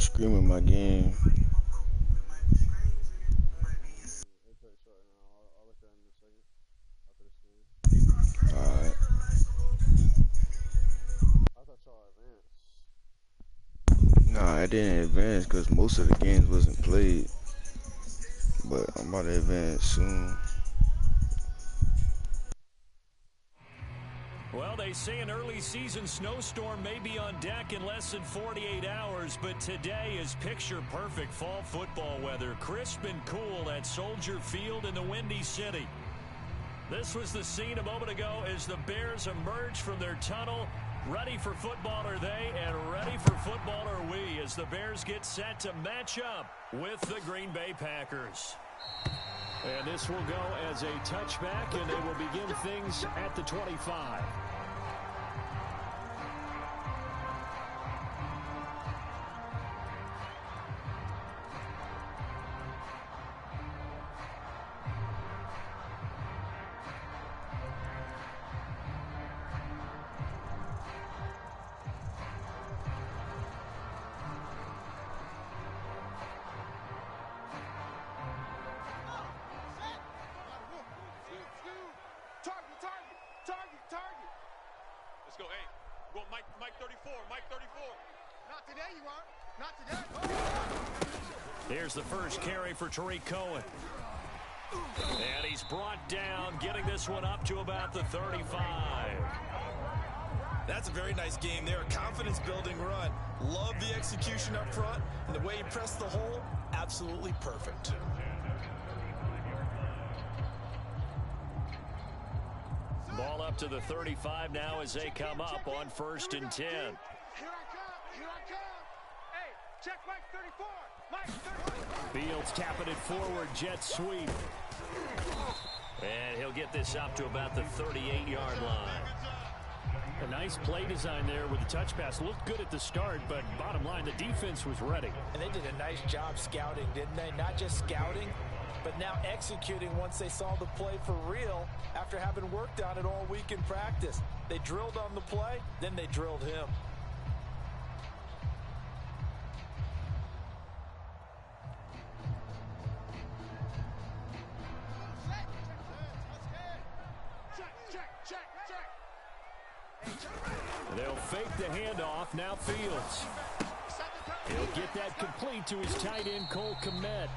screaming my game. Alright. Nah, I didn't advance because most of the games wasn't played. But I'm about to advance soon. Well, they say an early season snowstorm may be on deck in less than 48 hours, but today is picture-perfect fall football weather. Crisp and cool at Soldier Field in the Windy City. This was the scene a moment ago as the Bears emerged from their tunnel. Ready for football are they, and ready for football are we as the Bears get set to match up with the Green Bay Packers. And this will go as a touchback, and they will begin things at the 25. Let's go, hey. Go Mike 34, Mike 34. Not today, you aren't. Not today. Oh. Here's the first carry for Tariq Cohen. And he's brought down, getting this one up to about the 35. That's a very nice game there. Confidence-building run. Love the execution up front. And the way he pressed the hole, absolutely perfect. Ball up to the 35 now as they come up on 1st and 10. Here I come. Hey, check Mike 34. Mike 34. Fields tapping it forward, jet sweep. And he'll get this up to about the 38-yard line. A nice play design there with the touch pass. Looked good at the start, but bottom line, the defense was ready. And they did a nice job scouting, didn't they? Not just scouting, but now executing once they saw the play for real after having worked on it all week in practice. They drilled on the play, then they drilled him. They'll fake the handoff. Now Fields. He'll get that complete to his tight end, Cole Kmet.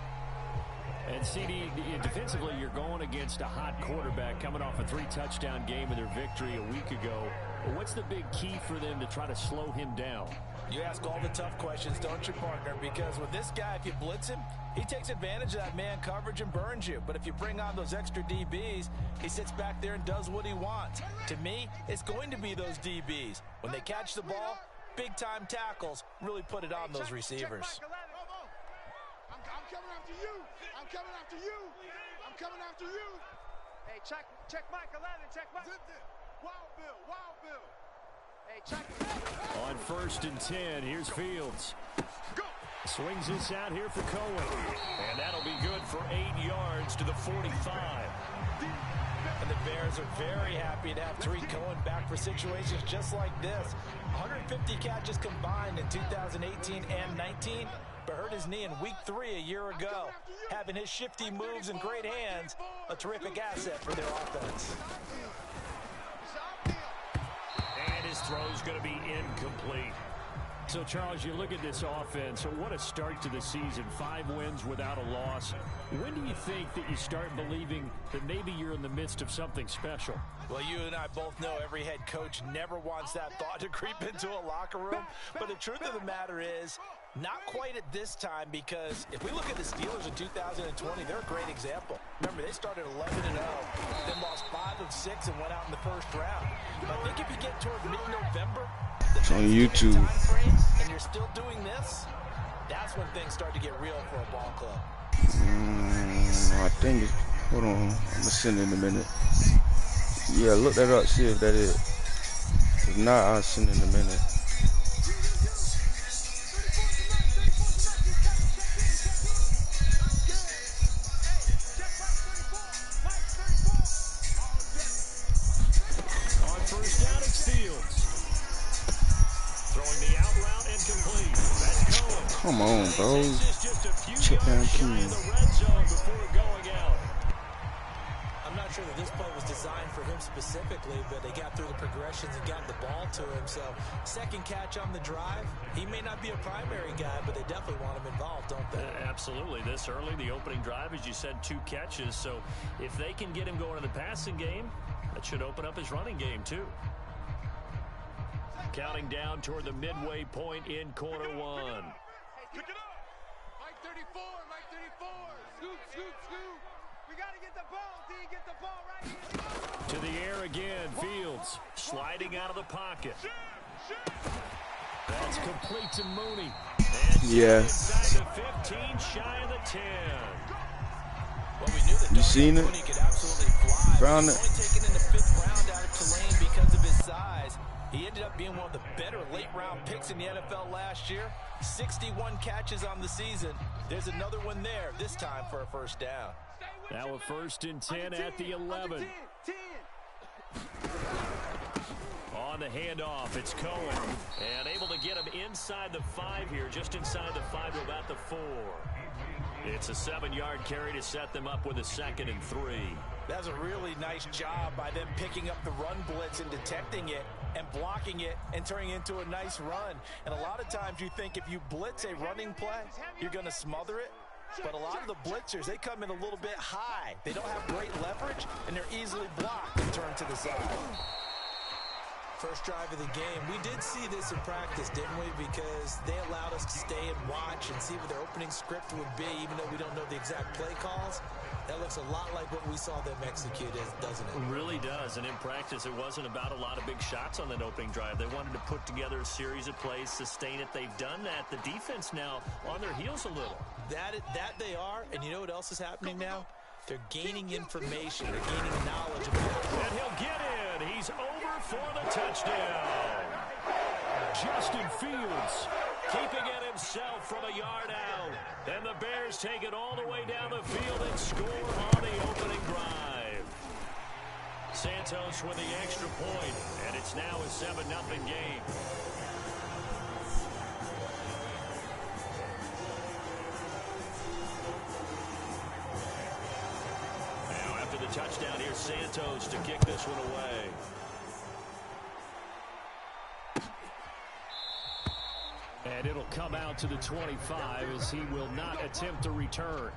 And CD, defensively, you're going against a hot quarterback coming off a 3-touchdown game in their victory a week ago. What's the big key for them to try to slow him down? You ask all the tough questions, don't you, partner? Because with this guy, if you blitz him, he takes advantage of that man coverage and burns you. But if you bring on those extra DBs, he sits back there and does what he wants. To me, it's going to be those DBs. When they catch the ball, big-time tackles really put it on those receivers. I'm coming after you. I'm coming after you. I'm coming after you. Hey, check Mike 11. Check Mike. Wild Bill. Hey, check. On 1st and 10, here's Fields. Go. Swings this out here for Cohen. And that'll be good for 8 yards to the 45. And the Bears are very happy to have Tariq Cohen back for situations just like this. 150 catches combined in 2018 and 19, but hurt his knee in week 3 a year ago. Having his shifty moves and great hands, a terrific asset for their offense. And his throw's going to be incomplete. So, Charles, you look at this offense, what a start to the season. 5 wins without a loss. When do you think that you start believing that maybe you're in the midst of something special? Well, you and I both know every head coach never wants that thought to creep into a locker room. But the truth of the matter is, not quite at this time, because if we look at the Steelers in 2020, they're a great example. Remember, they started 11-0, then lost 5 of 6 and went out in the first round. But I think if you get toward mid-November, It's on YouTube. and you're still doing this, that's when things start to get real for a ball club. I think it's, hold on, I'm gonna send it in a minute. Yeah, look that up, see if that is. If not, I'll send it in a minute. On 1st down, it's Fields. Throwing the out route incomplete. That's Cohen. Come on, bro. Check down King. I'm not sure that this play was designed for him specifically, but they got through the progressions and got the ball to him. So second catch on the drive. He may not be a primary guy, but they definitely want him involved, don't they? Absolutely. This early, the opening drive, as you said, 2 catches. So if they can get him going in the passing game, that should open up his running game too. Counting down toward the midway point in quarter 1. Pick it up. Mike 34, Mike 34. Scoop, scoop, scoop. We got to get the ball, D. Get the ball right here. To the air again. Fields sliding out of the pocket. That's complete to Mooney. And yeah. Inside the 15, shy of the 10. Well, we knew that you seen it? Mooney could absolutely fly. Found it. Only taken in the 5th round out of Tulane because of his size. He ended up being one of the better late-round picks in the NFL last year. 61 catches on the season. There's another one there, this time for a first down. Now a 1st and 10 at the 11. On the handoff, it's Cohen. And able to get him inside the 5 here, just inside the 5 to about the 4. It's a 7-yard carry to set them up with a 2nd and 3. That's a really nice job by them picking up the run blitz and detecting it and blocking it and turning it into a nice run. And a lot of times you think if you blitz a running play, you're going to smother it. But a lot of the blitzers, they come in a little bit high. They don't have great leverage, and they're easily blocked and turned to the side. First drive of the game. We did see this in practice, didn't we? Because they allowed us to stay and watch and see what their opening script would be, even though we don't know the exact play calls. That looks a lot like what we saw them execute, doesn't it? It really does. And in practice, it wasn't about a lot of big shots on that opening drive. They wanted to put together a series of plays, sustain it. They've done that. The defense now on their heels a little. That they are. And you know what else is happening now? They're gaining information. They're gaining knowledge about it. And he'll get in. He's over for the touchdown. Justin Fields keeping it himself from a yard out. And the Bears take it all the way down the field and score on the opening drive. Santos with the extra point, and it's now a 7-0 game. Now after the touchdown, here's Santos to kick this one away. And it'll come out to the 25 as he will not attempt to return.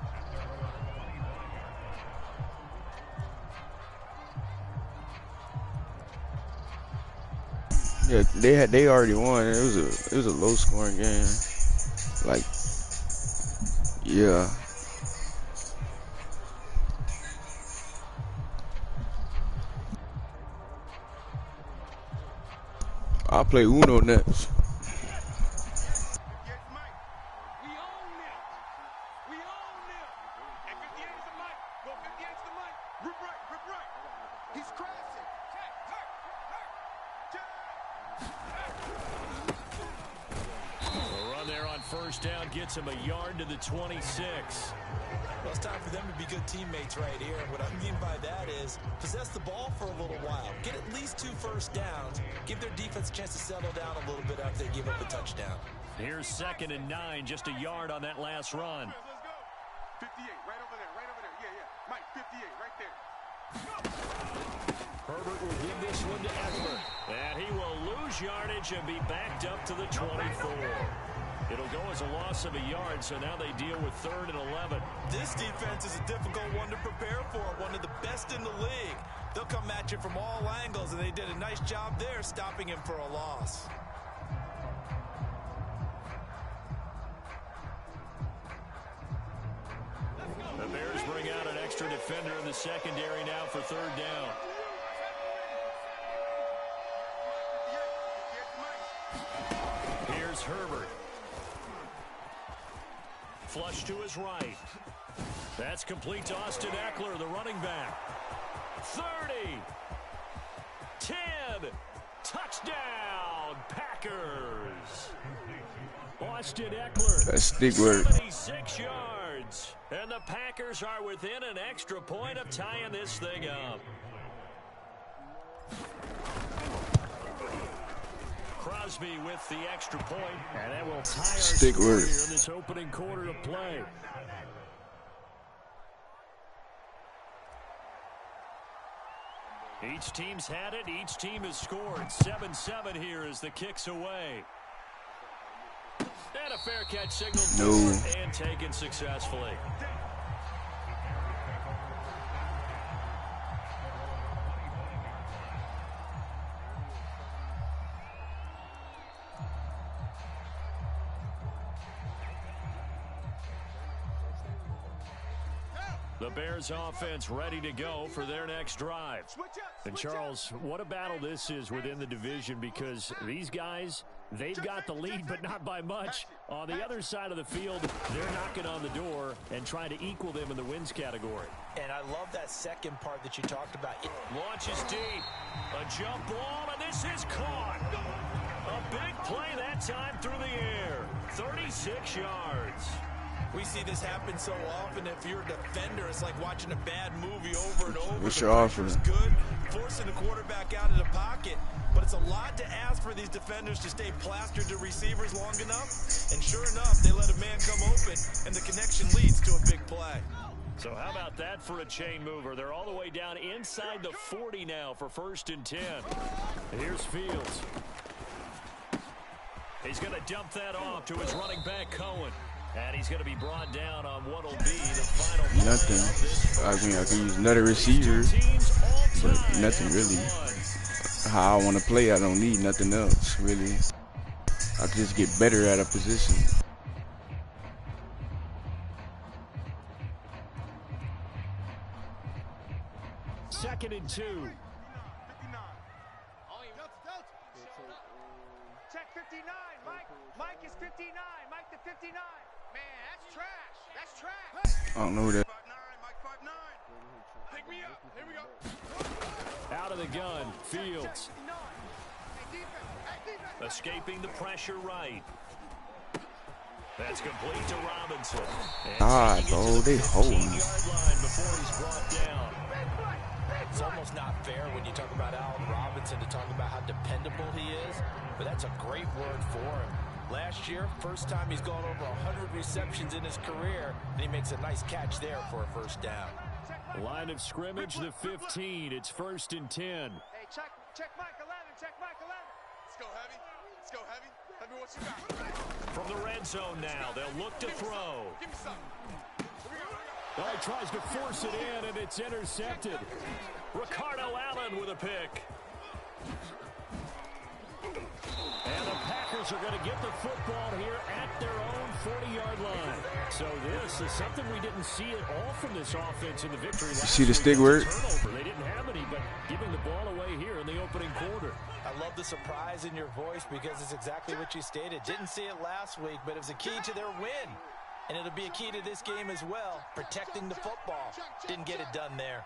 Yeah, they already won. It was a low scoring game. Like, yeah. I'll play Uno next. First down gets him a yard to the 26. Well, it's time for them to be good teammates right here. And what I mean by that is possess the ball for a little while. Get at least 2 first downs. Give their defense a chance to settle down a little bit after they give up a touchdown. Here's 2nd and 9, just a yard on that last run. Let's go. 58, right over there, right over there. Yeah. Mike, 58, right there. Herbert will give this one to Eckler. And he will lose yardage and be backed up to the 24. It'll go as a loss of a yard, so now they deal with 3rd and 11. This defense is a difficult one to prepare for, one of the best in the league. They'll come at you from all angles, and they did a nice job there stopping him for a loss. The Bears bring out an extra defender in the secondary now for 3rd down. Here's Herbert. Flush to his right. That's complete to Austin Eckler, the running back. 30. 10. Touchdown, Packers. Austin Eckler. That's stick work. 76 yards. And the Packers are within an extra point of tying this thing up. Crosby with the extra point, and that will tie our Stick score work. here in this opening quarter of play. Each team's had it. Each team has scored. 7-7 here as the kick's away. And a fair catch signal and taken successfully. The Bears offense ready to go for their next drive. And Charles, what a battle this is within the division, because these guys, they've got the lead, but not by much. On the other side of the field, they're knocking on the door and trying to equal them in the wins category. And I love that second part that you talked about. Launches deep. A jump ball, and this is caught. A big play that time through the air. 36 yards. We see this happen so often. If you're a defender, it's like watching a bad movie over and over. What's the your offer? pressure's good, forcing the quarterback out of the pocket. But it's a lot to ask for these defenders to stay plastered to receivers long enough. And sure enough, they let a man come open, and the connection leads to a big play. So how about that for a chain mover? They're all the way down inside the 40 now for 1st and 10. Here's Fields. He's going to dump that off to his running back, Cohen. And he's going to be brought down on what will be the final. Nothing. I mean, I can use another receiver, but nothing really. How I want to play, I don't need nothing else, really. I can just get better at a position. Second and 2. Check 59, Mike. Mike is 59. Mike the 59. Man, that's trash. That's trash. I don't know that. 5'9", Mike 5'9". Pick me up. Here we go. Out of the gun, Fields. Escaping the pressure right. That's complete to Robinson. Bro, they holding. Before he's brought down. It's almost not fair when you talk about Allen Robinson to talk about how dependable he is, but that's a great word for him. Last year, first time he's gone over 100 receptions in his career, and he makes a nice catch there for a first down. Line of scrimmage, the 15. It's 1st and 10. Hey, check Mike 11. Check Mike 11. Let's go heavy. Let's go heavy. Heavy, what you got? From the red zone now, they'll look to throw. Give me something. Oh, he tries to force it in, and it's intercepted. Ricardo Allen with a pick. And the Packers are going to get the football here at their own 40-yard line. So this is something we didn't see at all from this offense in the victory last See the week. stick work? They didn't have any, but giving the ball away here in the opening quarter. I love the surprise in your voice because it's exactly what you stated. Didn't see it last week, but it was a key to their win. And it'll be a key to this game as well, protecting the football. Didn't get it done there.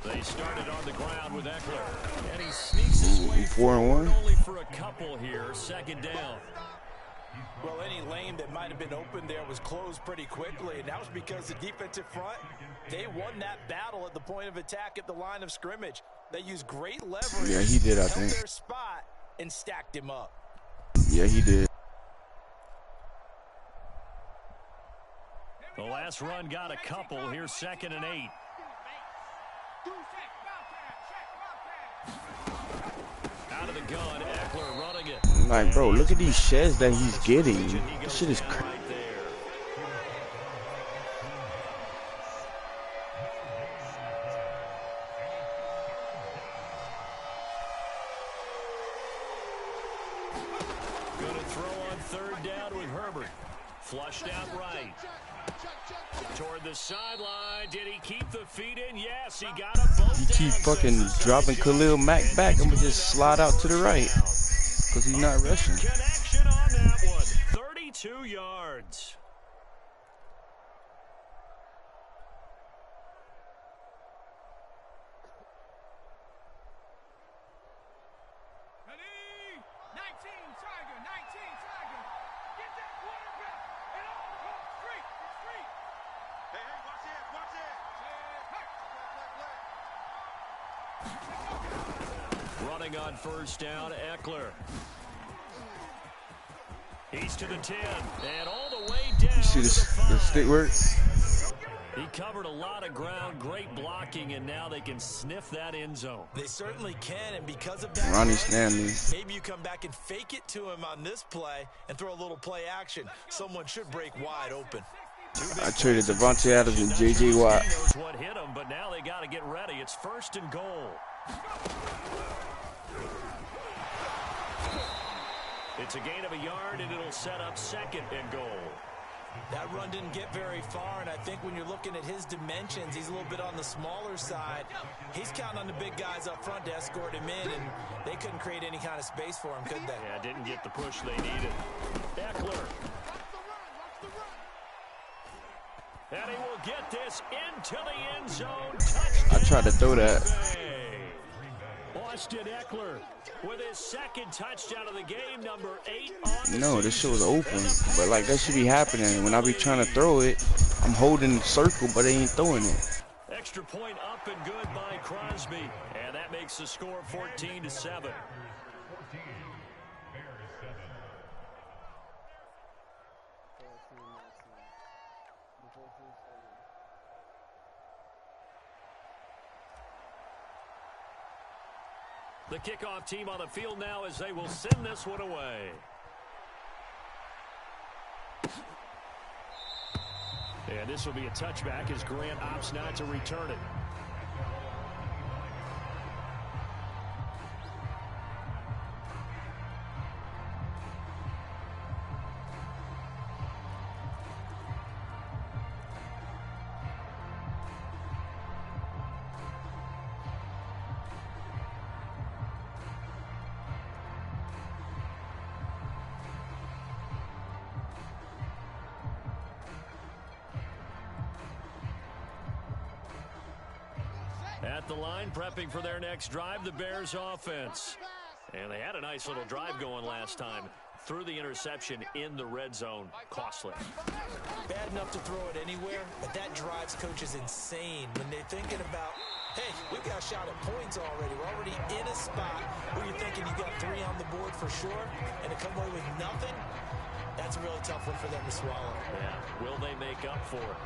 They started on the ground with Eckler, and he sneaks his way 4-1. only for a couple here, 2nd down. Well, any lane that might have been open there was closed pretty quickly, and that was because the defensive front, they won that battle at the point of attack at the line of scrimmage. They used great leverage. Yeah, he did, I held think. their spot and stacked him up. Yeah, he did. The last run got a couple. Here's 2nd and 8. Out of the gun, Eckler running it. Like, bro, look at these sheds that he's getting. This shit is crazy. Right there. Gonna throw on 3rd down with Herbert. Flushed out right. Toward the sideline. Did he keep the feet in? Yes, he got them both. He keep fucking dropping Khalil Mack back. I'm gonna just slide out to the right because he's not rushing. Connection on that one. 32 yards. running on first down. Eckler. He's to the 10 and all the way down. You see the stick work? He covered a lot of ground, great blocking, and now they can sniff that end zone. They certainly can, and because of that, Ronnie Stanley. maybe you come back and fake it to him on this play and throw a little play action. Someone should break wide open. I traded Devontae Adams and J.J. Watt. He knows what hit him, but now they got to get ready. It's 1st and goal. It's a gain of a yard, and it'll set up 2nd and goal. That run didn't get very far, and I think when you're looking at his dimensions, he's a little bit on the smaller side. He's counting on the big guys up front to escort him in, and they couldn't create any kind of space for him, could they? Yeah, didn't get the push they needed. Eckler. And he will get this into the end zone. Touchdown. I tried to throw that. Austin Eckler with his 2nd touchdown of the game, number 8 on the No, this shit was open. But, like, that should be happening. When I be trying to throw it, I'm holding the circle, but they ain't throwing it. Extra point up and good by Crosby. And that makes the score 14-7. The kickoff team on the field now as they will send this one away. And this will be a touchback as Grant opts not to return it. At the line, prepping for their next drive, the Bears offense. And they had a nice little drive going last time. Threw the interception in the red zone. Costly. Bad enough to throw it anywhere, but that drives coaches insane when they're thinking about, hey, we've got a shot at points already. We're already in a spot where you're thinking you got 3 on the board for sure, and to come away with nothing, that's a really tough one for them to swallow. Yeah, will they make up for it?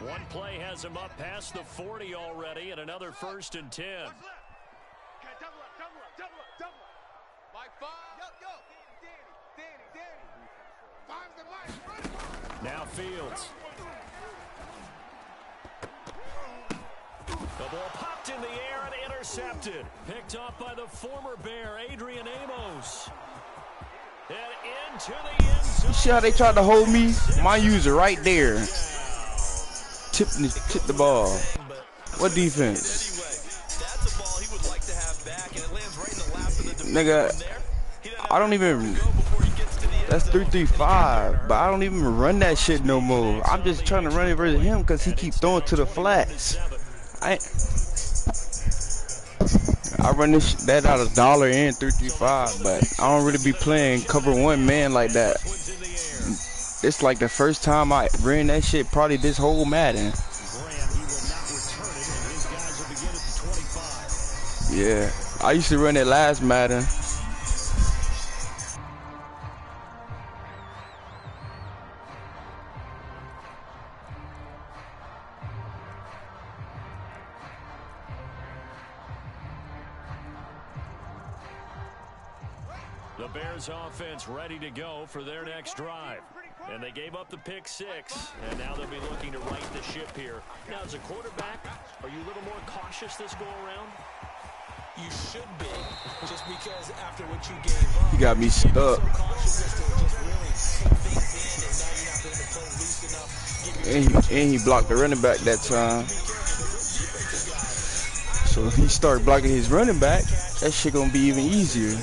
One play has him up past the 40 already, and another 1st and 10. Okay, double up. Mike 5. Yo. Danny. 5's the Mike. Now Fields. The ball popped in the air and intercepted. Picked off by the former Bear, Adrian Amos. And into the end zone. You see how they tried to hold me? My user right there. Tip the ball. What defense? That's a ball he would like to have back, and it lands right in the lap of the defender. Nigga, I don't even. That's 3-3-5, but I don't even run that shit no more. I'm just trying to run it versus him because he keep throwing to the flats. I run that out of dollar and 3-3-5, but I don't really be playing cover 1 man like that. It's like the first time I ran that shit, probably this whole Madden. Yeah, I used to run it last Madden. The Bears offense ready to go for their next drive. And they gave up the pick 6, and now they'll be looking to right the ship here. Now, as a quarterback, are you a little more cautious this go-around? You should be, just because after what you gave up, He got me stuck. so cautious as to just really take things in, and now you're not going to play loose enough. And he blocked the running back that time. So if he start blocking his running back, that shit gonna be even easier.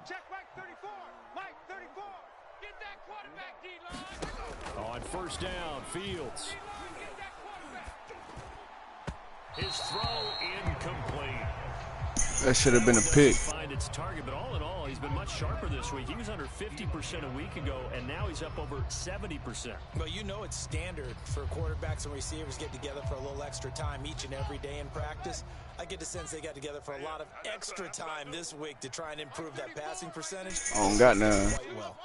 Check Mike 34. Mike 34. Get that quarterback, D-line. On first down, Fields. Get that quarterback. His throw incomplete. That should have been a pick. Find its target, but all in all, he's been much sharper this week. He was under 50% a week ago, and now he's up over 70%. Well, you know it's standard for quarterbacks and receivers get together for a little extra time each and every day in practice. I get the sense they got together for a lot of extra time this week to try and improve that passing percentage. I don't got none. Quite well.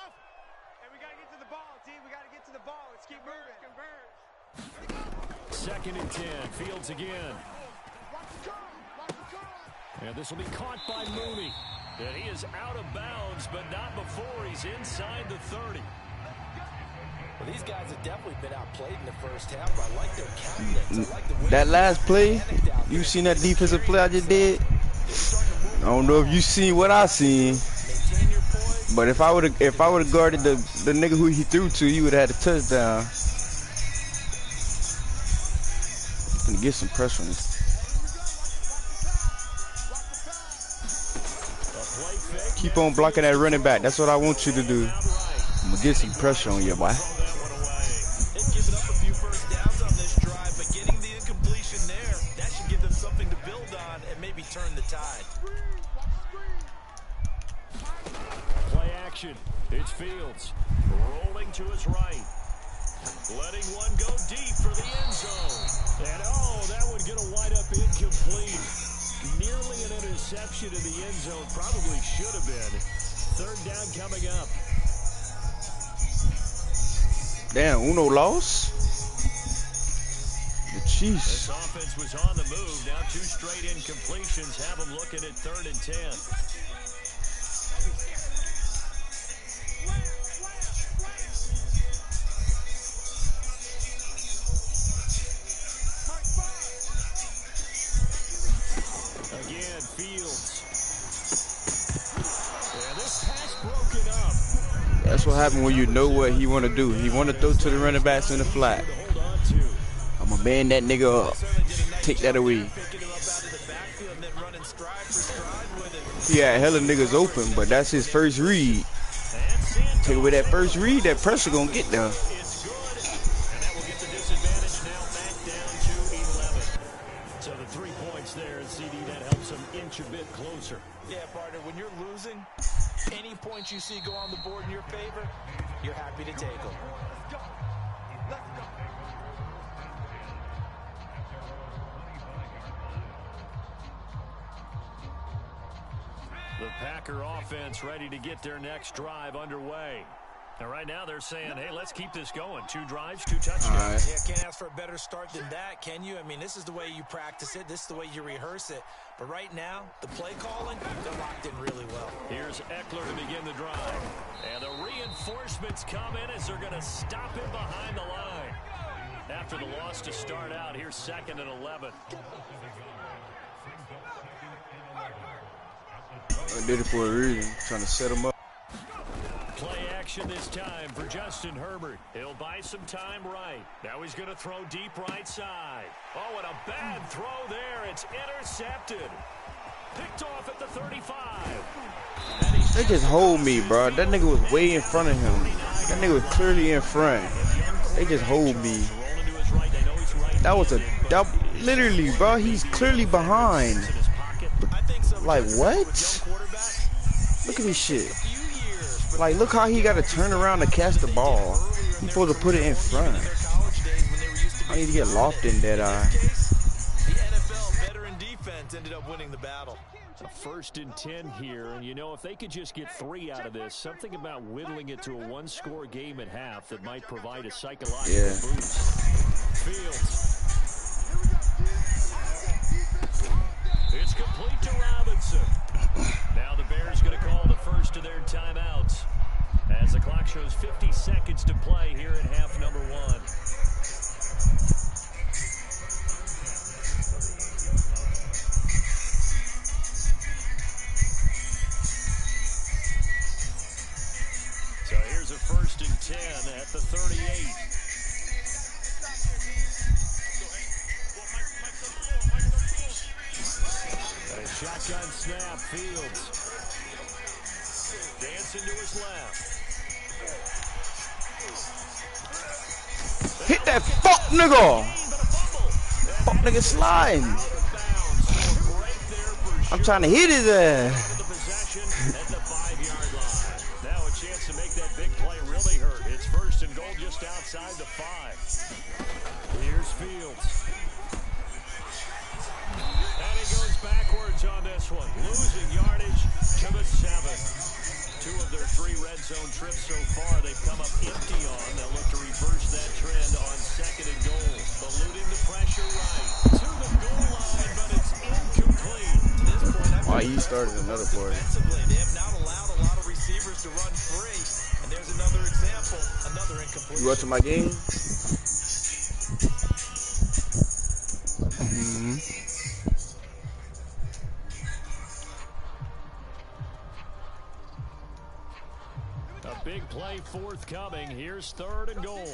And we got to get to the ball, team. We got to get to the ball. Let's keep moving. Converge. 2nd and 10. Fields again. And this will be caught by Mooney. And he is out of bounds, but not before he's inside the 30. Well, these guys have definitely been outplayed in the first half. I like their confidence. I like the way That last play, you seen that defensive play I just did? I don't know if you seen what I seen, but if I would have guarded the nigga who he threw to, he would have had a touchdown. Gonna get some pressure on this. Keep on blocking that running back. That's what I want you to do. I'm gonna get some pressure on you, boy. They've given up a few first downs on this drive, but getting the incompletion there, that should give them something to build on and maybe turn the tide. Play action. It's Fields. Rolling to his right. Letting one go deep for the end zone. And that one gonna wind up incomplete. Nearly an interception in the end zone. Probably should have been. 3rd down coming up. Damn, Uno lost? The Chiefs. This offense was on the move. Now 2 straight incompletions have them looking at 3rd and 10. Again, Fields. Yeah, this pass broken up. That's what happened when you know what he want to do. He want to throw to the running backs in the flat. I'm going to band that nigga up. Take that away. He had hella niggas open, but that's his first read. Take away that first read, that pressure going to get there. A bit closer. Yeah, partner, when you're losing, any points you see go on the board in your favor, you're happy to take them. Let's go. Let's go. The Packer offense ready to get their next drive underway. And right now they're saying, hey, let's keep this going. 2 drives, 2 touchdowns. Right. Yeah, can't ask for a better start than that, can you? I mean, this is the way you practice it. This is the way you rehearse it. But right now, the play calling, they're locked in really well. Here's Eckler to begin the drive. And the reinforcements come in as they're going to stop him behind the line. After the loss to start out, here's 2nd and 11. I did it for a reason, trying to set him up. Play action this time for Justin Herbert. He'll buy some time right. Now he's going to throw deep right side. Oh, and a bad throw there. It's intercepted. Picked off at the 35. They just hold me, bro. That nigga was way in front of him. That nigga was clearly in front. They just hold me. That was literally, bro. He's clearly behind. Like, what? Look at this shit. Like, look how he got to turn around to catch the ball. He's supposed to put it in front. I need to get locked in that eye. The NFL veteran defense ended up winning the battle. A 1st and 10 here, and you know, if they could just get 3 out of this, something about whittling it to a 1-score game at half that might provide a psychological boost. Fields. It's complete to Robinson. Now the Bears going to call the first of their timeouts as the clock shows 50 seconds to play here in half number 1. So here's a 1st and 10 at the 38. A shotgun snap, Fields. Jackson to his left. Hit that fuck nigga. Fuck nigga sliding. I'm trying to hit his ass. The possession at the 5-yard line. Now a chance to make that big play really hurt. It's first and goal just outside the 5. Here's Fields. And he goes backwards on this one. Losing yardage to the 7. 2 of their 3 red zone trips so far they've come up empty on. They'll look to reverse that trend on second and goal. Eluding the pressure right to the goal line, but it's incomplete. To this point, Why he started another play? Defensively, they have not allowed a lot of receivers to run free. And there's another example, another incompletion. You watching my game? A big play forthcoming. Here's third and goal.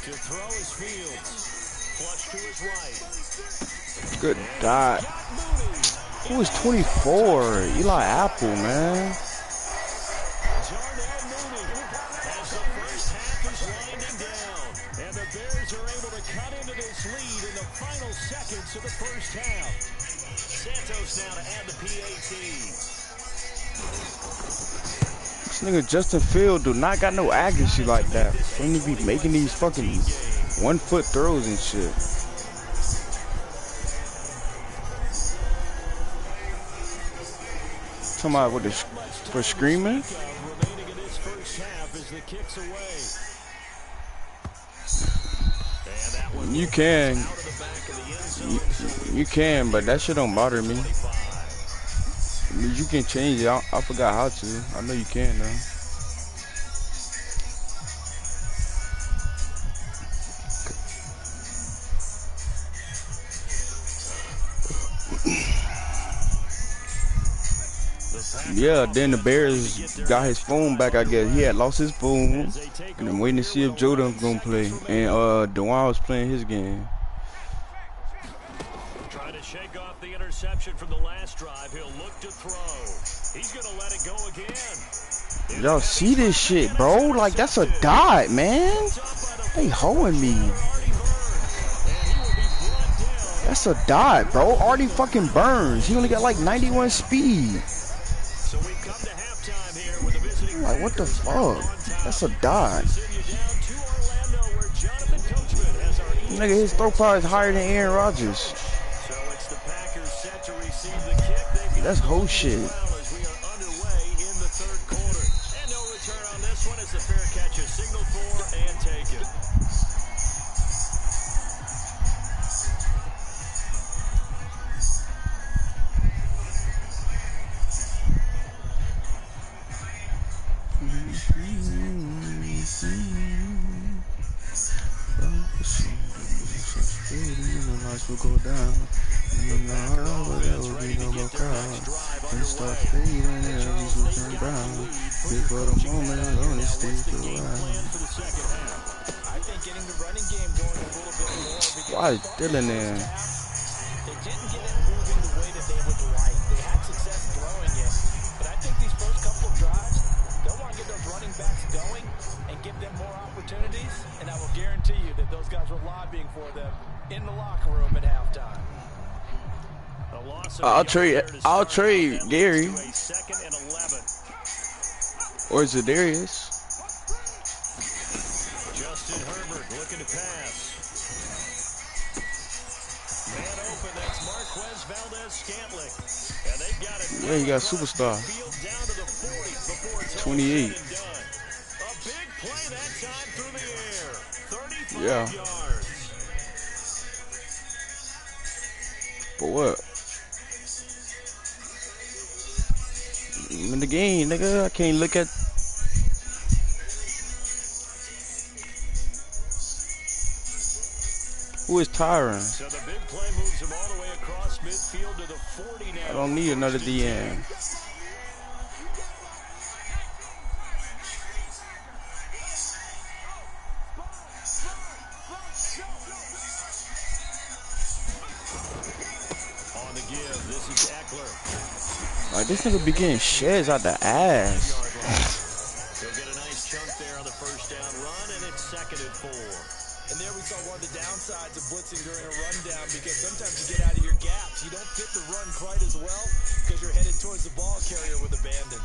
To throw his Fields. Flush to his right. Good dot. Who is 24? Eli Apple, man. Jarnell Mooney as the first half is winding down. And the Bears are able to cut into this lead in the final seconds of the first half. Santos now to add the PAT. This nigga Justin Field do not got no accuracy like that. Ain't he be making these fucking 1-foot throws and shit. Talking about what for screaming? Remaining in this first half as the kicks away. And that one You can. out of the back of the end zone. You can, but that shit don't bother me. You can change it. I forgot how to. I know you can though. Yeah, then the Bears got his phone back, I guess. He had lost his phone. And I'm waiting to see if Jordan's gonna play. And Dewan was playing his game. Trying to shake off the interception from the last drive. He'll look to throw. He's gonna let it go again. Y'all see this shit, bro? Like, that's a dot, man. They hoeing me. That's a dot, bro. Artie fucking Burns. He only got like 91 speed. So we've come to halftime here with a visiting. Like, what the fuck? That's a dot. Nigga, his throw power is higher than Aaron Rodgers. So it's the Packers set to receive the kick. That's whole shit. As we are underway in the third quarter. And no return on this one. It's the fair catch. A signal for and take it. Will go down. There will be no more crowd. And start fading, energies will turn brown. Before the moment, only stay for a while. I think getting the running game going a little bit more. Why is Dylan there? They didn't get it moving the way that they would like. They had success throwing it. But I think these first couple of drives, they'll want to get those running backs going and give them more opportunities. And I will guarantee you that those guys were lobbying for them in the locker room at halftime. I'll trade Gary. Or is it Darius? Justin Herbert looking to pass. Man open, that's Marquez Valdez-Scantling. And they've got it. Yeah, you got superstar. Down to the 40 before it's 28. A big play that time through the air. 35 Yeah. yards. For what? I'm in the game, nigga. I can't look at. Who is Tyron? So the big play moves him all the way across midfield to the 40 now. I don't need another DN. Like, this nigga be getting sheds out the ass. He'll get a nice chunk there on the first down run, and it's 2nd and 4. And there we saw one of the downsides of blitzing during a rundown, because sometimes you get out of your gaps. You don't fit the run quite as well because you're headed towards the ball carrier with abandon.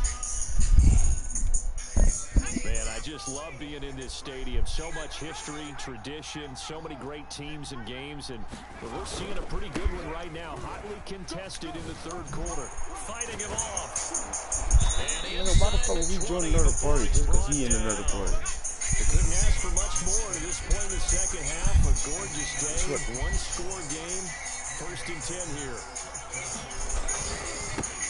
Man, I just love being in this stadium. So much history, tradition, so many great teams and games, and we're seeing a pretty good one right now. Hotly contested in the 3rd quarter. Fighting him off. And Why the fuck would we join another party just because he in another party? They couldn't ask for much more at this point in the second half. A gorgeous day, one-score game. 1st and 10 here.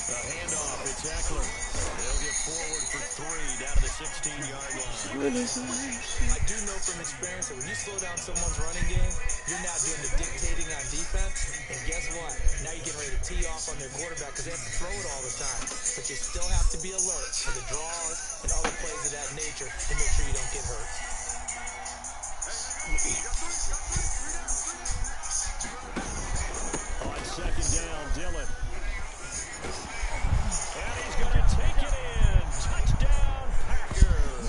A handoff, it's Eckler. They'll get forward for 3 down to the 16-yard line. I do know from experience that when you slow down someone's running game, you're not doing the dictating on defense. And guess what? Now you're getting ready to tee off on their quarterback because they have to throw it all the time. But you still have to be alert for the draws and other plays of that nature to make sure you don't get hurt. On 2nd down, Dillon. And he's going to take it in. Touchdown, Packers.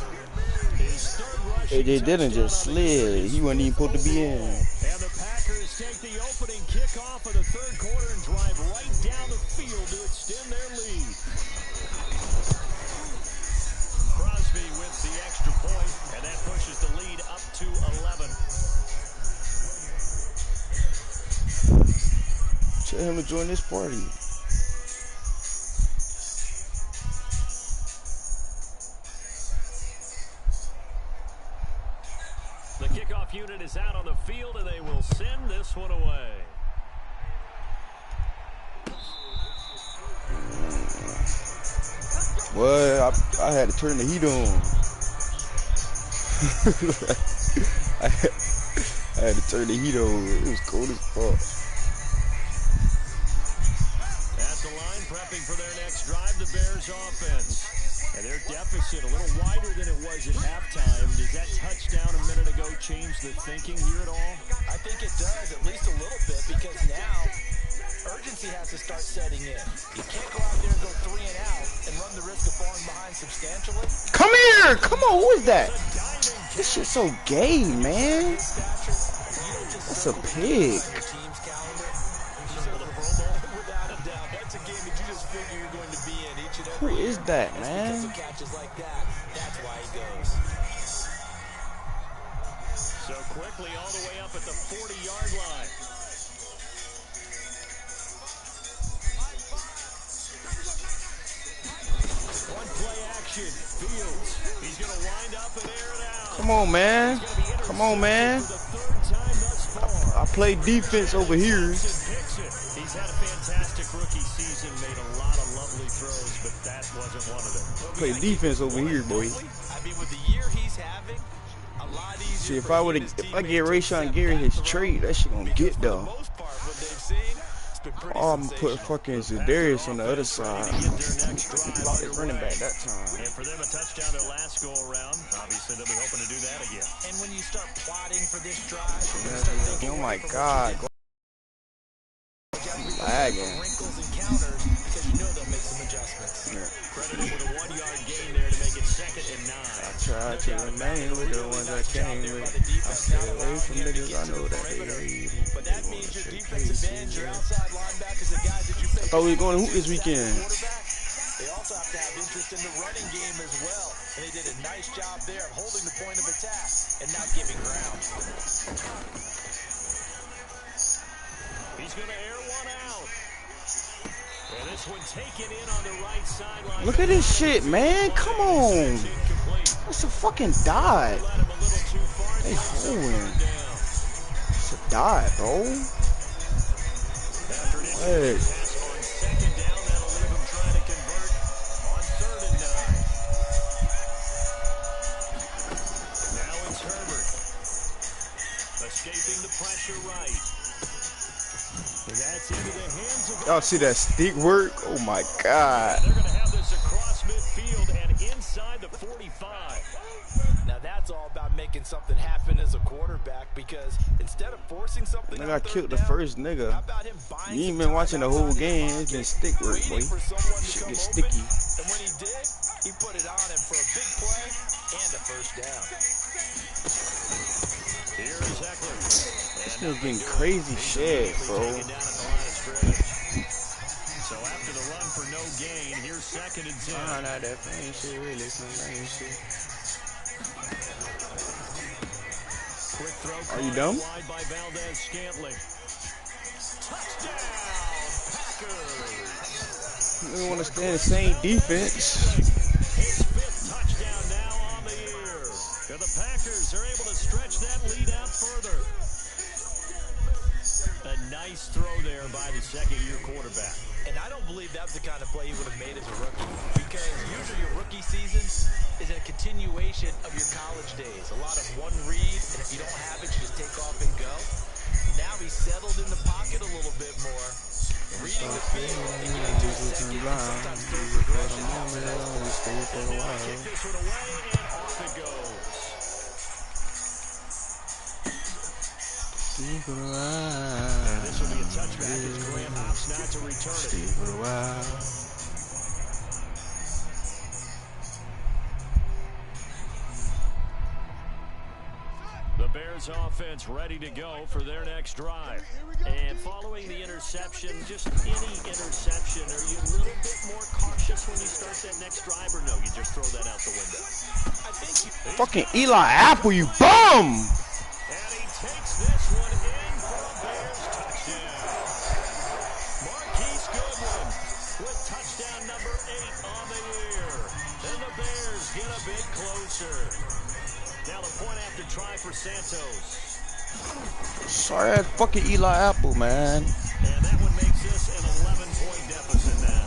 His 3rd rushing AJ Dillon just slid. He wasn't even supposed to be in. And the Packers take the opening kickoff of the 3rd quarter and drive right down the field to extend their lead. Crosby with the extra point, and that pushes the lead up to 11. Tell him to join this party. The kickoff unit is out on the field, and they will send this one away. Well, I had to turn the heat on. I had to turn the heat on. It was cold as fuck. At the line, prepping for their next drive, the Bears offense. And their deficit a little wider than it was at halftime. Does that touchdown a minute ago change the thinking here at all? I think it does, at least a little bit, because now urgency has to start setting in. You can't go out there and go 3 and out and run the risk of falling behind substantially. Come here! Come on, who is that? This shit's so gay, man. That's a pig. Who is that, man? That's why he goes. So quickly all the way up at the 40-yard line. One play action. Fields. He's going to wind up and air it out. Come on, man. Come on, man. I play defense over here. He's had a fantastic rookie season, made a lot of lovely throws, but that wasn't one of them. Play defense over here, boy. I mean, with the year he's having, a lot easier. See, if I get Rayshon Gary his trade, that shit gonna get though. Oh, I'm gonna put fucking Zedarius on the other side. Running back that time. And for them, a touchdown their last go around. Obviously, they'll be hoping to do that again. And when you start plotting for this drive, Oh my God. Lagging. wrinkles and counters, because you know they'll make some adjustments. Credited with a 1-yard gain there to make it 2nd and 9. I try to remain with the ones I came with. I stay away from niggas I know that they hate. But that means your defensive ends, your outside linebackers, the guys that you I thought we were going to hoop this weekend. They also have to have interest in the running game as well. And they did a nice job there of holding the point of attack and not giving ground. He's going to air one out. And this one taken in on the right sideline. Look at this shit, man. Come on. That's a fucking dot. They holding. It's a dot, bro. Hey. Escaping the pressure right. That's into the hands of... Y'all see that stick work? Oh my God. They're going to have this across midfield and inside the 45. Now that's all about making making something happen as a quarterback, because instead of forcing something, I got killed the first nigga. You ain't been watching the whole game. It's been stick work, boy. Shit get sticky. And when he did, he put it on him for a big play and a first down. Here's Eckler. This nigga getting crazy shit, bro. So after the run for no gain, here's 2nd and 10. Nah, that ain't shit, really. Some lame shit. Quick throw. Are you dumb? Wide by Valdez-Scantling. Touchdown, Packers. We want to stay in the same defense. His 5th touchdown now on the year. And the Packers are able to stretch that lead out further. A nice throw there by the second-year quarterback. And I don't believe that's the kind of play he would have made as a rookie, because usually your rookie season is a continuation of your college days. A lot of one read, and if you don't have it, you just take off and go. Now he's settled in the pocket a little bit more, reading the field, and getting to his second and sometimes third progression. Kick this one away, and off it goes. And this will be a touchback as Graham opts not to return it. The Bears offense ready to go for their next drive. And following the interception, just any interception, are you a little bit more cautious when you start that next drive, or no, you just throw that out the window? I think Fucking Eli Apple, you bum! And he takes this one in for a Bears touchdown. Marquise Goodwin with touchdown number 8 on the year. And the Bears get a bit closer. Now the point after try for Santos. Sorry, that fucking Eli Apple, man. And that one makes this an 11-point deficit now.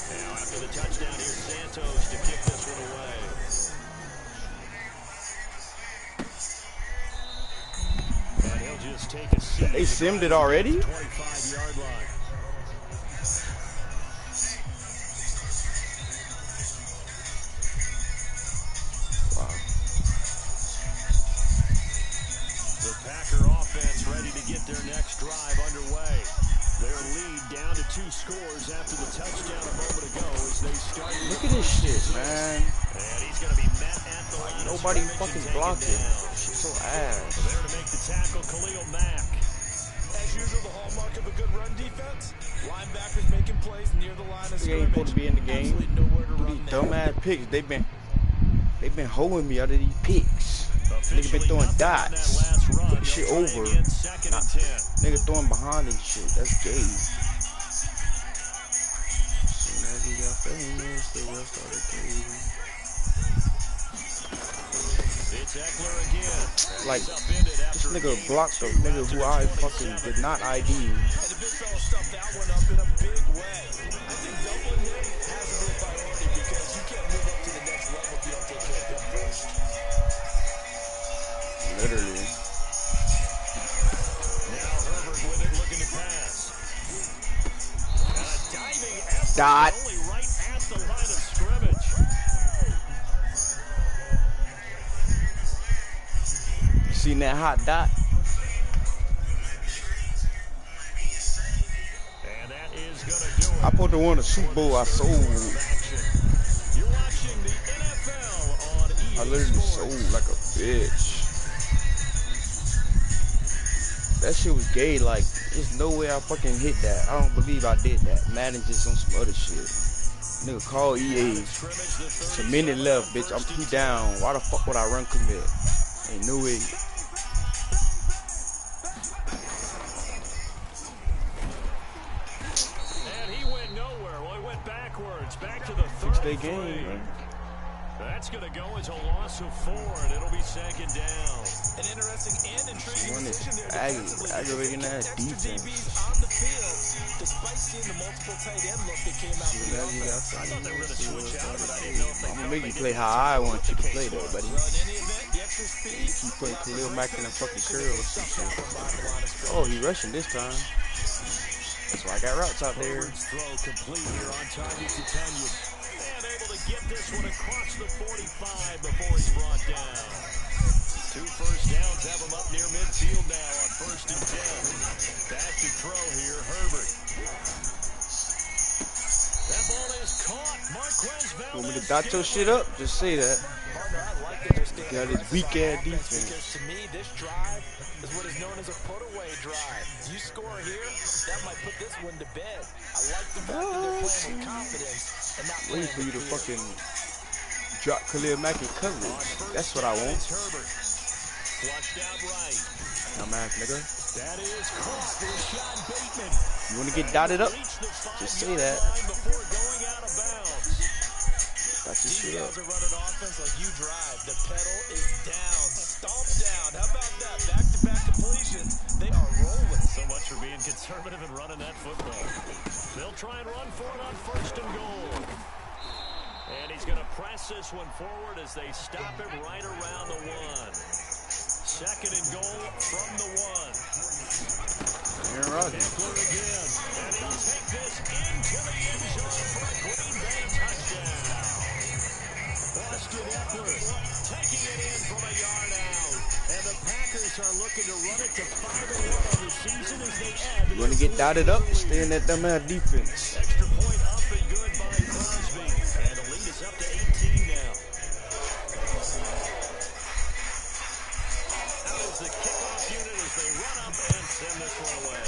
Now after the touchdown, here's Santos to kick this one away. And he'll just take a seat. They simmed it already? 25-yard line. Their next drive underway. Their lead down to 2 scores after the touchdown a moment ago as they start. Look at this shit, man. And he's going to be met at the line. Nobody fucking blocking. Shit so ass. There to make the tackle, Khalil Mack. As usual, the hallmark of a good run defense. Linebackers making plays near the line of They scrimmage. ain't supposed to be in the game. These dumbass picks, they been holding me out of these picks. Nigga been throwing dots. Put the shit over. Nigga throwing behind and shit. That's gay. It's Eckler again. Like, this nigga blocked the nigga who I fucking did not ID. And the big fella stuffed that one up in a big way. I think doubling him has to be a priority, because you can't move up to the next level if you don't take care of him first. Literally. Now Herbert with it, looking to pass. And a diving effort, Dot. only right at the line of scrimmage. You seen that hot dot? And that is going to do it. I put the one a Super Bowl I sold. You're watching the NFL on EA I literally Sports. sold like a bitch. That shit was gay. Like, there's no way I fucking hit that. I don't believe I did that. Madden just on some other shit. Nigga, call EA. It's a minute left, bitch. I'm 2 down. Why the fuck would I run commit? Ain't no way. And he went nowhere. Well, he went backwards. Back to the 33. Fix their game, man. That's going to go as a loss of 4, and it'll be 2nd down. An interesting and intriguing decision there defensively. Aggravating that Kept your defense. DBs on the field, despite seeing the multiple tight end look that came out from the offense. I thought they were going to switch out, but I didn't know if they I'm gonna felt make they you play didn't. how I want you to play, though, buddy. Well, in any event, the extra speed. Keep putting Khalil Mack in a fucking curl or some shit. Oh, he rushing this time. That's why I got routes out there. Herbert's throw complete here on target to Tunyon. And able to get this one across the 45 before he's brought down. 2 first downs have him up near midfield now on 1st and 10. Back to throw here, Herbert. That ball is caught. Marquez Valdez. Want me to dot your shit up? Just say that. Partner, I like that you're standing Got his weak ass defense. because to me, this drive is what is known as a put-away drive. You score here, that might put this one to bed. I like the fact that they're playing with confidence and not playing Waiting for you to with fear. fucking drop Khalil Mack in coverage. That's what I want. Herbert. Flushed out right. Dumbass nigga. That is caught for Sean Bateman. You want to get dotted up? Just say that. Before going out of bounds. Got your These shit up. guys are running offense like you drive. The pedal is down. Stomp down. How about that? Back-to-back completions. They are rolling. So much for being conservative and running that football. They'll try and run for it on 1st and goal. And he's going to press this one forward as they stop him right around the 1. 2nd and goal from the 1. Aaron Rodgers. Eckler again. And he'll take this into the end zone for a Green Bay touchdown. Austin Eckler taking it in from a yard out. And the Packers are looking to run it to 5-1 on the season as they add to You want to get dotted up? Stay in that dumbass defense. extra point up and good by Crosby. And the lead is up to 18 now. That is the kickoff unit as they run up and send this one away.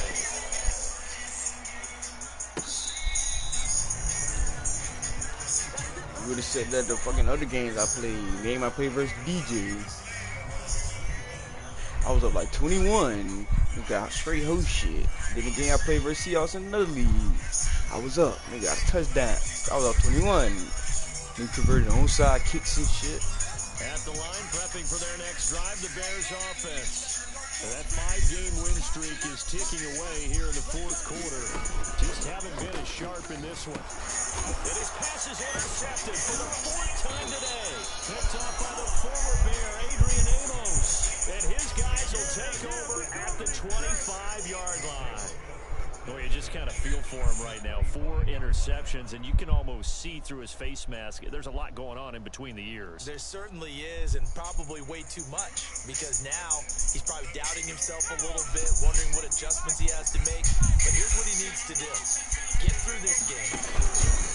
You would have said that the fucking other games I played. The game I played versus DJ. I was up like 21. We got straight hoe shit. Then the game I played versus Seahawks in another league. I was up. Nigga got a touchdown. I was up 21. They converted onside kicks and shit. At the line, prepping for their next drive, the Bears offense. That 5-game win streak is ticking away here in the 4th quarter. Just haven't been as sharp in this one. And his pass is intercepted for the 4th time today. Picked off by the former Bear, Adrian Amos. And his guys will take over at the 25-yard line. Well, you just kind of feel for him right now. 4 interceptions, and you can almost see through his face mask. There's a lot going on in between the ears. There certainly is, and probably way too much, because now he's probably doubting himself a little bit, wondering what adjustments he has to make. But here's what he needs to do. Get through this game.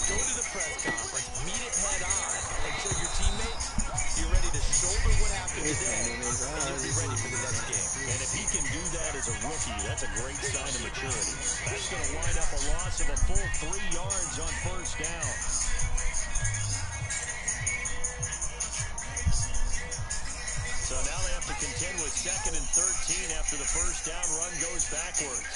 Go to the press conference, meet it head on, and show your teammates you're ready to shoulder what happened today, and you'll be ready for the next game. And if he can do that as a rookie, that's a great sign of maturity. That's going to wind up a loss of a full 3 yards on 1st down. So now they have to contend with 2nd and 13 after the 1st down run goes backwards.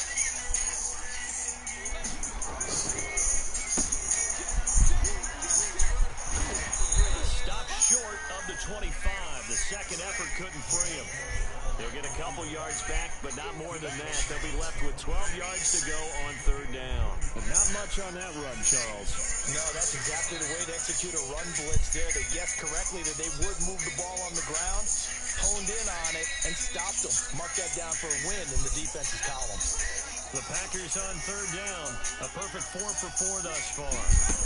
Stop short of the 25. The second effort couldn't free him. They'll get a couple yards back, but not more than that. They'll be left with 12 yards to go on 3rd down. And not much on that run, Charles. No, that's exactly the way to execute a run blitz there. They guessed correctly that they would move the ball on the ground, honed in on it, and stopped them. Mark that down for a win in the defense's column. The Packers on 3rd down. A perfect 4 for 4 thus far.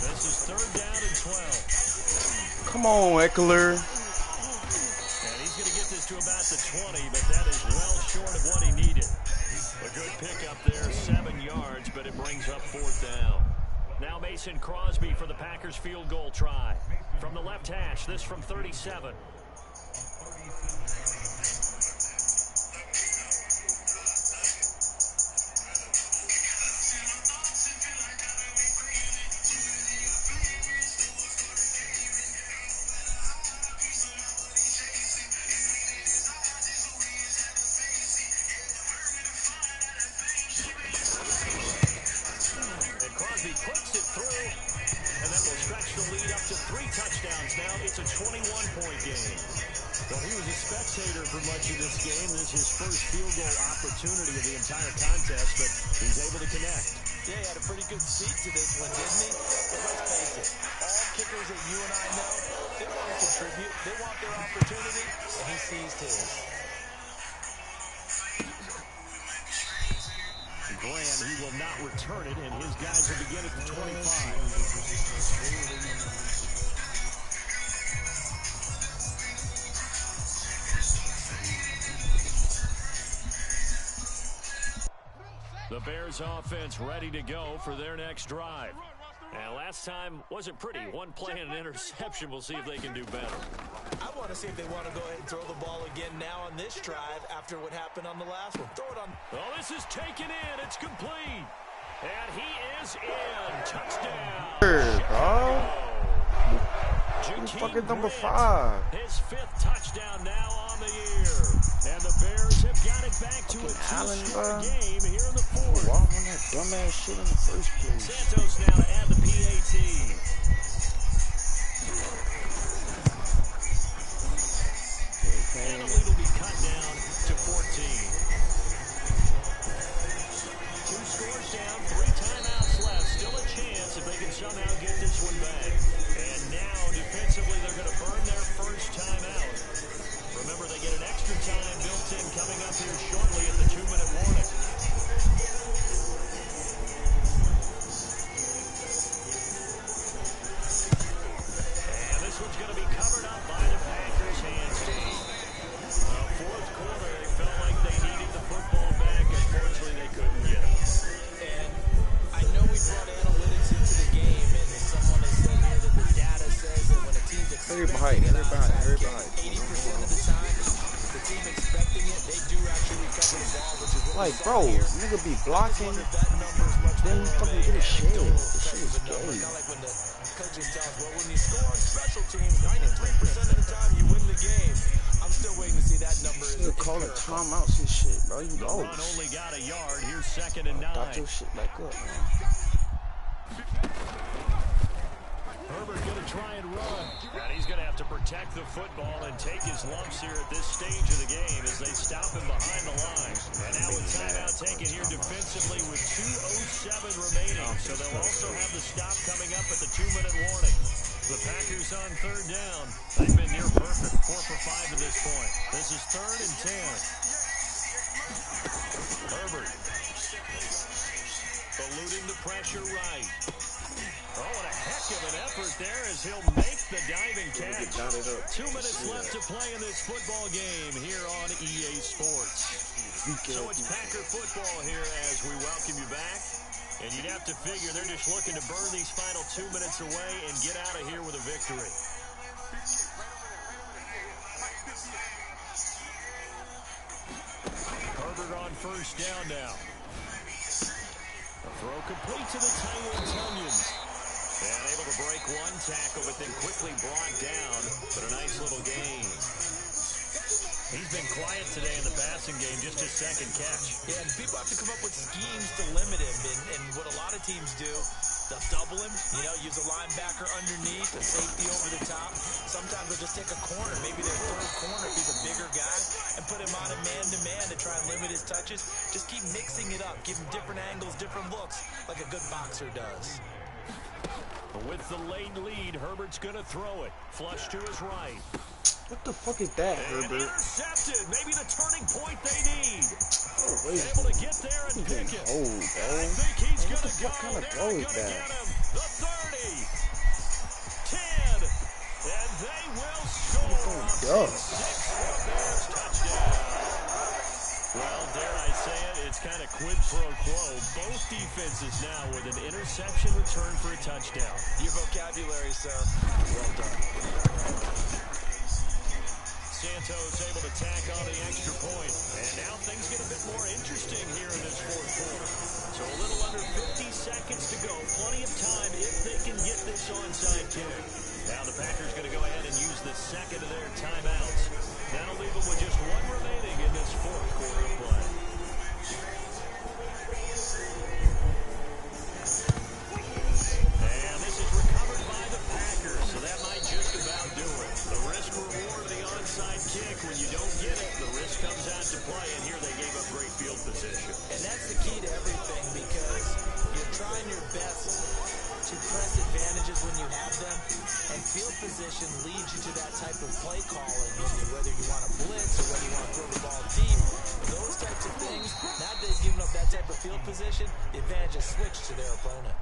This is 3rd down and 12. Come on, Eckler. And he's going to get this to about the 20, but that is well short of what he needed. A good pickup there, 7 yards, but it brings up 4th down. Now Mason Crosby for the Packers field goal try. From the left hash, this from 37. Puts it through, and that will stretch the lead up to 3 touchdowns now. It's a 21-point game. Well, he was a spectator for much of this game. This is his first field goal opportunity of the entire contest, but he's able to connect. Yeah, he had a pretty good seat to this one, didn't he? But let's face it, all kickers that you and I know, they want to contribute. They want their opportunity, and he seized his. ran. He will not return it, and his guys will begin at the 25. The Bears offense ready to go for their next drive. And last time wasn't pretty. One play and an interception. We'll see if they can do better. I want to see if they want to go ahead and throw the ball again now on this drive after what happened on the last one. Throw it on. Oh, this is taken in. It's complete. And he is in. Touchdown. Who's fucking number 5? His 5th touchdown now on the year. And the Bears have got it back to a 2-score game here in the 4th. Why on that dumbass shit in the first place? Santos now to add the PAT. And the lead will be cut down to 14. 2 scores down, 3 timeouts left. Still a chance if they can somehow get this one back. And now, defensively, they're going to burn their first timeout. Remember, they get an extra time built in coming up here shortly at the 2-minute warning. And this one's going to be covered up by the Packers' hands team. Fourth quarter, they felt like they needed the football back. Unfortunately, they couldn't get it. And I know we brought analytics into the game, and someone has said here that the data says that when a team's expecting an onside kick, 80% of the time, the team expecting it, they do actually recover the ball, which is what Like, bro, nigga be blocking, then you fucking get a shit. This shit is gay. Kind of like when the coaches tell us, well, when you score on special teams, 93% of the time you win the game. I'm still waiting to see that number. You call it timeouts and shit, bro. You The know. run only got a yard. Here's 2nd and 9. Got your shit back up, man. Herbert going to try and run. And he's going to have to protect the football and take his lumps here at this stage of the game as they stop him behind the line. And now with timeout taken here defensively with 2:07 remaining. So they'll also have the stop coming up at the 2-minute warning. The Packers on 3rd down. They've been near perfect. 4 for 5 at this point. This is 3rd and 10. Herbert. Eluding the pressure right. Oh, what a heck of an effort there as he'll make the diving catch. 2 minutes left to play in this football game here on EA Sports. So it's Packer football here as we welcome you back. And you'd have to figure they're just looking to burn these final 2 minutes away and get out of here with a victory. Herbert on 1st down now. A throw complete to the Tyrone Onions. And able to break one tackle, but then quickly brought down. But a nice little gain. He's been quiet today in the passing game, just his 2nd catch. Yeah, and people have to come up with schemes to limit him. And what a lot of teams do, they'll double him, use a linebacker underneath, a safety over the top. Sometimes they'll just take a corner, maybe their 3rd corner if he's a bigger guy, and put him on a man-to-man to try and limit his touches. Just keep mixing it up, give him different angles, different looks, like a good boxer does. With the late lead, Herbert's going to throw it. Flush to his right. What the fuck is that, Herbert? Intercepted. Maybe the turning point they need. Oh, wait. Able to get there and pick it. Oh, bro. I think he's going to go. What kind of They're throw going is to that? get him. The 30. 10. And they will score. Bears touchdown. Well, dare I say it, it's kind of quid pro quo. Both defenses now with an interception return for a touchdown. Your vocabulary, sir. Well done. Santos able to tack on the extra point. And now things get a bit more interesting here in this 4th quarter. So a little under 50 seconds to go. Plenty of time if they can get this onside kick. Now the Packers going to go ahead and use the 2nd of their timeouts. That'll leave them with just 1 remaining in this 4th quarter of play. And this is recovered by the Packers, so that might just about do it. The risk reward of the onside kick, when you don't get it, the risk comes out to play, and here they gave up great field position. And that's the key to everything, because you're trying your best to press advantages when you have them, and field position leads you to that type of different play calling, whether you want to blitz or whether you want to throw the ball deep. Those types of things, now that they've given up that type of field position, the advantage is switched to their opponent.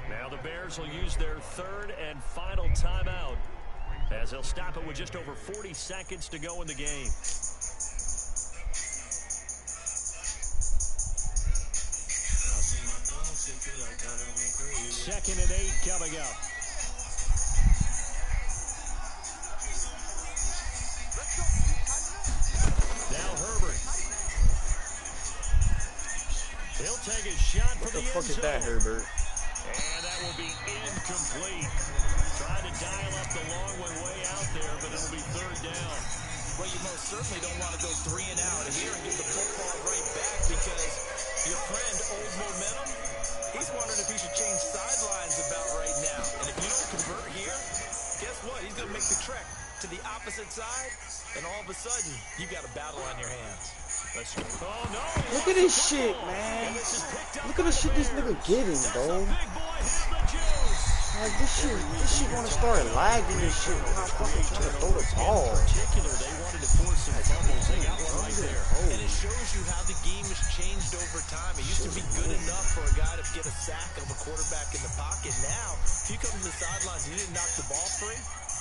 Now the Bears will use their third and final timeout as they'll stop it with just over 40 seconds to go in the game. Second and 8 coming up. Now Herbert. He'll take a shot from the end zone. What the fuck is that, Herbert? And that will be incomplete. Trying to dial up the long way out there, but it'll be third down. Well, you most certainly don't want to go 3 and out here and give the football right back because your friend, Old Momentum, he's wondering if he should change sidelines about right now. And if you don't convert here, guess what? He's going to make the trek to the opposite side, and all of a sudden, you got a battle on your hands. Oh, no, Look at this shit, man. Look at the shit this nigga getting, bro. Like, this shit wanna start lagging and shit. I'm not fucking trying to throw the ball. In particular, they wanted to force some fumbles. They got one right there. And it shows you how the game has changed over time. It used to be good enough for a guy to get a sack of a quarterback in the pocket. Now, if you come to the sidelines and you didn't knock the ball free,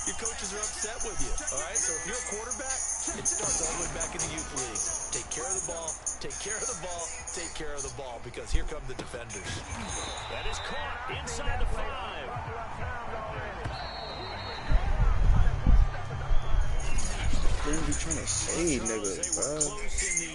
your coaches are upset with you, all right? So if you're a quarterback, it starts all the way back in the youth league. Take care of the ball, take care of the ball, take care of the ball, because here come the defenders. That is caught inside the 5. They be trying to save niggas, bro. Close in the